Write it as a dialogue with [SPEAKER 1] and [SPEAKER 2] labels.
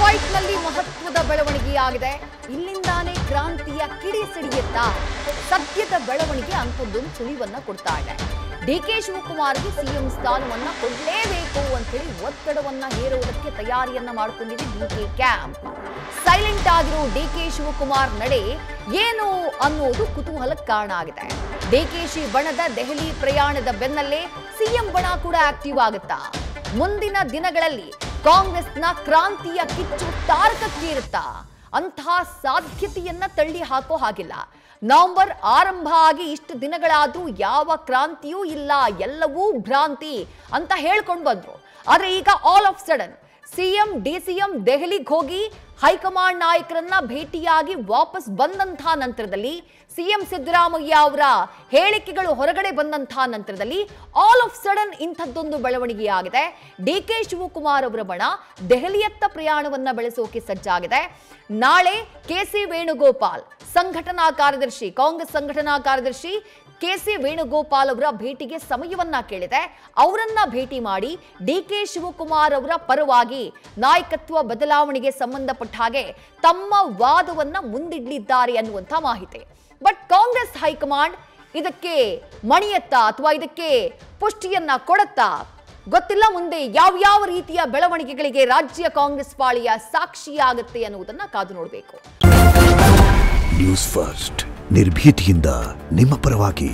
[SPEAKER 1] Fight ನಲ್ಲಿ ಮಹತ್ವದ ಬೆಳವಣಿಗೆಯಾಗಿದೆ. ಇಲ್ಲಿಂದಾನೇ ಕ್ರಾಂತಿಯ ಕಿಡಿ ಸಿಡಿಯುತ್ತಾ ಸತ್ಯದ ಬೆಳವಣಿಗೆ ಅಂತದ್ದೊಂದು ಸುಳಿವನ್ನ ಕೊಡ್ತಾ ಇದೆ. ಡಿಕೆ ಶಿವಕುಮಾರ್ಗೆ ಸಿಎಂ ಸ್ಥಾನವನ್ನ ಕೊಡಲೇಬೇಕು ಅಂತ ಹೇಳಿ ಒತ್ತಡವನ್ನ ಹೇರುವುದಕ್ಕೆ ತಯಾರಿಯನ್ನ ಮಾಡಿಕೊಂಡಿದೆ ಡಿಕೆ ಕ್ಯಾಂಪ್. ಸೈಲೆಂಟ್ ಆಗಿರೋ ಡಿಕೆ ಶಿವಕುಮಾರ್ ನಡೆ ಏನು ಅನ್ನೋದು ಕುತೂಹಲಕ್ಕೆ ಕಾರಣ ಆಗಿದೆ. ಡಿಕೆಶಿ ಬಣದ ದೆಹಲಿ ಪ್ರಯಾಣದ ಬೆನ್ನಲ್ಲೇ ಸಿಎಂ ಬಣ ಕೂಡ ಆಕ್ಟಿವ್ ಆಗುತ್ತಾ? ಮುಂದಿನ ದಿನಗಳಲ್ಲಿ ಕಾಂಗ್ರೆಸ್ನ ಕ್ರಾಂತಿಯ ಕಿಚ್ಚು ತಾರಕಕ್ಕೇರುತ್ತಾ? ಅಂತಹ ಸಾಧ್ಯತೆಯನ್ನ ತಳ್ಳಿ ಹಾಕೋ ಹಾಗಿಲ್ಲ. ನವೆಂಬರ್ ಆರಂಭ ಆಗಿ ಇಷ್ಟು ದಿನಗಳಾದ್ರೂ ಯಾವ ಕ್ರಾಂತಿಯೂ ಇಲ್ಲ, ಎಲ್ಲವೂ ಭ್ರಾಂತಿ ಅಂತ ಹೇಳ್ಕೊಂಡು ಬಂದ್ರು. ಆದ್ರೆ ಈಗ all of sudden CM DCM ದೆಹಲಿಗೆ ಹೋಗಿ ಹೈಕಮಾಂಡ್ ನಾಯಕರನ್ನ ಭೇಟಿಯಾಗಿ ವಾಪಸ್ ಬಂದಂತಹ ನಂತರದಲ್ಲಿ, ಸಿಎಂ ಸಿದ್ದರಾಮಯ್ಯ ಅವರ ಹೇಳಿಕೆಗಳು ಹೊರಗಡೆ ಬಂದಂತಹ ನಂತರದಲ್ಲಿ ಆಲ್ ಆಫ್ ಸಡನ್ ಇಂಥದ್ದೊಂದು ಬೆಳವಣಿಗೆಯಾಗಿದೆ. ಡಿಕೆ ಶಿವಕುಮಾರ್ ಅವರ ಬಣ ದೆಹಲಿಯತ್ತ ಪ್ರಯಾಣವನ್ನ ಬೆಳೆಸೋಕೆ ಸಜ್ಜಾಗಿದೆ. ನಾಳೆ ಕೆಸಿ ವೇಣುಗೋಪಾಲ್ ಸಂಘಟನಾ ಕಾರ್ಯದರ್ಶಿ, ಕಾಂಗ್ರೆಸ್ ಸಂಘಟನಾ ಕಾರ್ಯದರ್ಶಿ ಕೆಸಿ ವೇಣುಗೋಪಾಲ್ ಅವರ ಭೇಟಿಗೆ ಸಮಯವನ್ನ ಕೇಳಿದೆ. ಅವರನ್ನ ಭೇಟಿ ಮಾಡಿ ಡಿಕೆ ಶಿವಕುಮಾರ್ ಅವರ ಪರವಾಗಿ ನಾಯಕತ್ವ ಬದಲಾವಣೆಗೆ ಸಂಬಂಧಪಟ್ಟ ಹಾಗೆ ತಮ್ಮ ವಾದವನ್ನ ಮುಂದಿಡಲಿದ್ದಾರೆ ಅನ್ನುವಂಥ ಮಾಹಿತಿ. ಬಟ್ ಕಾಂಗ್ರೆಸ್ ಹೈಕಮಾಂಡ್ ಇದಕ್ಕೆ ಮಣಿಯತ್ತಾ ಅಥವಾ ಇದಕ್ಕೆ ಪುಷ್ಟಿಯನ್ನ ಕೊಡುತ್ತಾ ಗೊತ್ತಿಲ್ಲ. ಮುಂದೆ ಯಾವ ರೀತಿಯ ಬೆಳವಣಿಗೆಗಳಿಗೆ ರಾಜ್ಯ ಕಾಂಗ್ರೆಸ್ ಪಾಳಿಯ ಸಾಕ್ಷಿಯಾಗುತ್ತೆ ಅನ್ನುವುದನ್ನ ಕಾದು ನೋಡಬೇಕು.
[SPEAKER 2] ನ್ಯೂಸ್ ಫಸ್ಟ್, ನಿರ್ಭೀತಿಯಿಂದ ನಿಮ್ಮ ಪರವಾಗಿ.